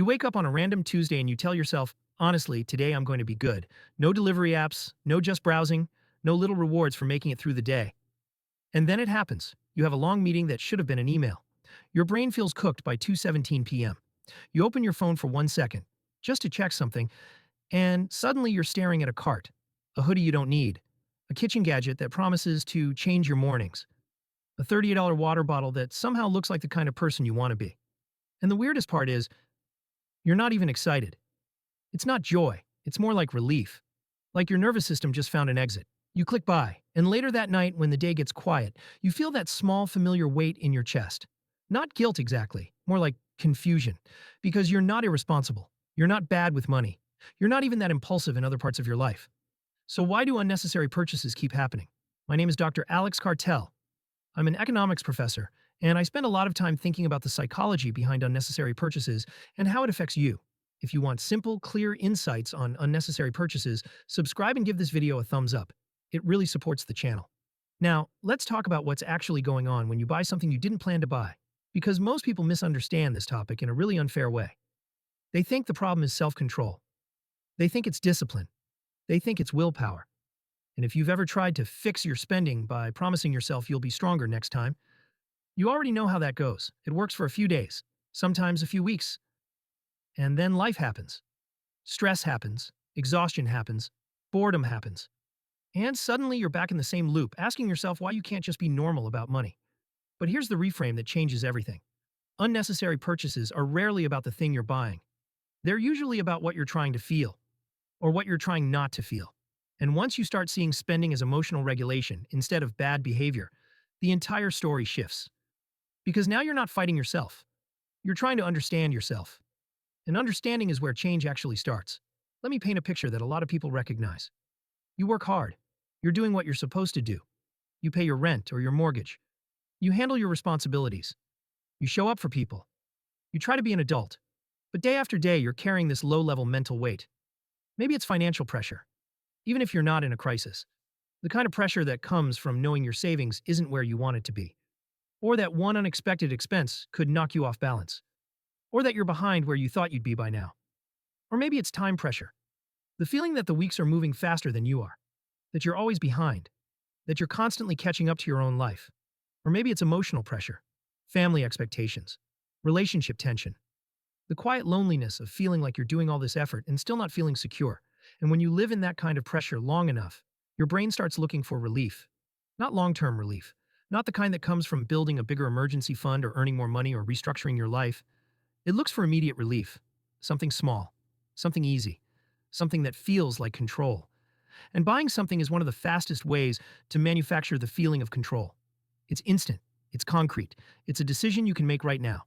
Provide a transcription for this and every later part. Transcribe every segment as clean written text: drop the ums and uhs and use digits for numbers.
You wake up on a random Tuesday and you tell yourself, honestly, today I'm going to be good. No delivery apps, no just browsing, no little rewards for making it through the day. And then it happens. You have a long meeting that should have been an email. Your brain feels cooked by 2:17 p.m. You open your phone for 1 second, just to check something, and suddenly you're staring at a cart, a hoodie you don't need, a kitchen gadget that promises to change your mornings, a $30 water bottle that somehow looks like the kind of person you want to be. And the weirdest part is, you're not even excited. It's not joy, it's more like relief. Like your nervous system just found an exit. You click buy, and later that night, when the day gets quiet, you feel that small, familiar weight in your chest. Not guilt exactly, more like confusion. Because you're not irresponsible. You're not bad with money. You're not even that impulsive in other parts of your life. So why do unnecessary purchases keep happening? My name is Dr. Alex Cartel. I'm an economics professor, and I spend a lot of time thinking about the psychology behind unnecessary purchases and how it affects you. If you want simple, clear insights on unnecessary purchases, subscribe and give this video a thumbs up. It really supports the channel. Now, let's talk about what's actually going on when you buy something you didn't plan to buy, because most people misunderstand this topic in a really unfair way. They think the problem is self-control. They think it's discipline. They think it's willpower. And if you've ever tried to fix your spending by promising yourself you'll be stronger next time, you already know how that goes. It works for a few days, sometimes a few weeks. And then life happens. Stress happens, exhaustion happens, boredom happens. And suddenly you're back in the same loop, asking yourself why you can't just be normal about money. But here's the reframe that changes everything. Unnecessary purchases are rarely about the thing you're buying. They're usually about what you're trying to feel, or what you're trying not to feel. And once you start seeing spending as emotional regulation instead of bad behavior, the entire story shifts. Because now you're not fighting yourself. You're trying to understand yourself. And understanding is where change actually starts. Let me paint a picture that a lot of people recognize. You work hard. You're doing what you're supposed to do. You pay your rent or your mortgage. You handle your responsibilities. You show up for people. You try to be an adult. But day after day, you're carrying this low-level mental weight. Maybe it's financial pressure, even if you're not in a crisis. The kind of pressure that comes from knowing your savings isn't where you want it to be. Or that one unexpected expense could knock you off balance. Or that you're behind where you thought you'd be by now. Or maybe it's time pressure. The feeling that the weeks are moving faster than you are. That you're always behind. That you're constantly catching up to your own life. Or maybe it's emotional pressure. Family expectations. Relationship tension. The quiet loneliness of feeling like you're doing all this effort and still not feeling secure. And when you live in that kind of pressure long enough, your brain starts looking for relief. Not long-term relief. Not the kind that comes from building a bigger emergency fund or earning more money or restructuring your life. It looks for immediate relief. Something small. Something easy. Something that feels like control. And buying something is one of the fastest ways to manufacture the feeling of control. It's instant. It's concrete. It's a decision you can make right now.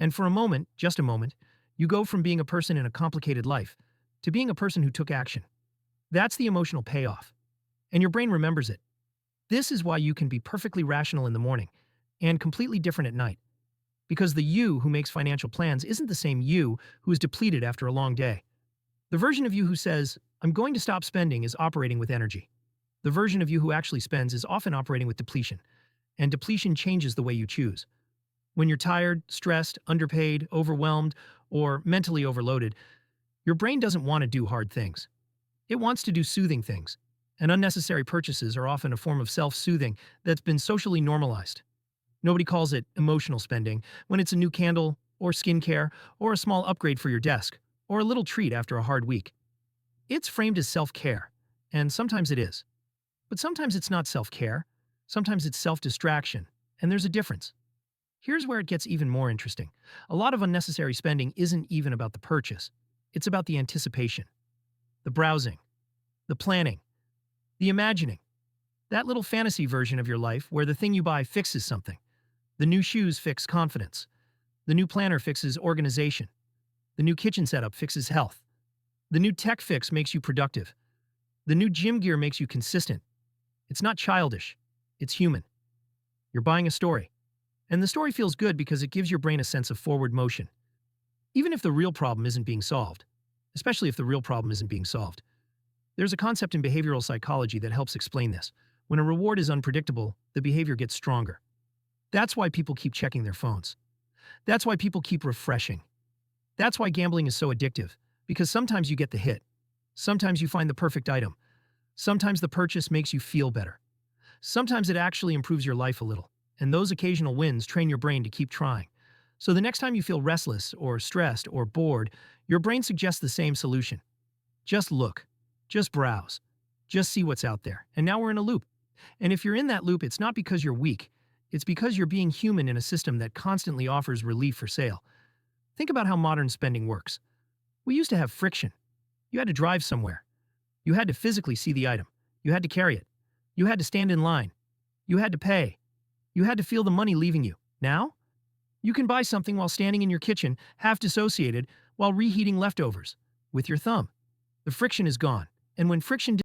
And for a moment, just a moment, you go from being a person in a complicated life to being a person who took action. That's the emotional payoff. And your brain remembers it. This is why you can be perfectly rational in the morning and completely different at night. Because the you who makes financial plans isn't the same you who is depleted after a long day. The version of you who says, I'm going to stop spending is operating with energy. The version of you who actually spends is often operating with depletion. And depletion changes the way you choose. When you're tired, stressed, underpaid, overwhelmed, or mentally overloaded, your brain doesn't want to do hard things. It wants to do soothing things. And unnecessary purchases are often a form of self-soothing that's been socially normalized. Nobody calls it emotional spending when it's a new candle, or skincare, or a small upgrade for your desk, or a little treat after a hard week. It's framed as self-care, and sometimes it is. But sometimes it's not self-care. Sometimes it's self-distraction, and there's a difference. Here's where it gets even more interesting. A lot of unnecessary spending isn't even about the purchase. It's about the anticipation, the browsing, the planning, the imagining. That little fantasy version of your life where the thing you buy fixes something. The new shoes fix confidence. The new planner fixes organization. The new kitchen setup fixes health. The new tech fix makes you productive. The new gym gear makes you consistent. It's not childish. It's human. You're buying a story. And the story feels good because it gives your brain a sense of forward motion. Even if the real problem isn't being solved. Especially if the real problem isn't being solved. There's a concept in behavioral psychology that helps explain this. When a reward is unpredictable, the behavior gets stronger. That's why people keep checking their phones. That's why people keep refreshing. That's why gambling is so addictive, because sometimes you get the hit. Sometimes you find the perfect item. Sometimes the purchase makes you feel better. Sometimes it actually improves your life a little, and those occasional wins train your brain to keep trying. So the next time you feel restless or stressed or bored, your brain suggests the same solution. Just look. Just browse. Just see what's out there. And now we're in a loop. And if you're in that loop, it's not because you're weak. It's because you're being human in a system that constantly offers relief for sale. Think about how modern spending works. We used to have friction. You had to drive somewhere. You had to physically see the item. You had to carry it. You had to stand in line. You had to pay. You had to feel the money leaving you. Now, you can buy something while standing in your kitchen, half dissociated, while reheating leftovers, with your thumb. The friction is gone. And when friction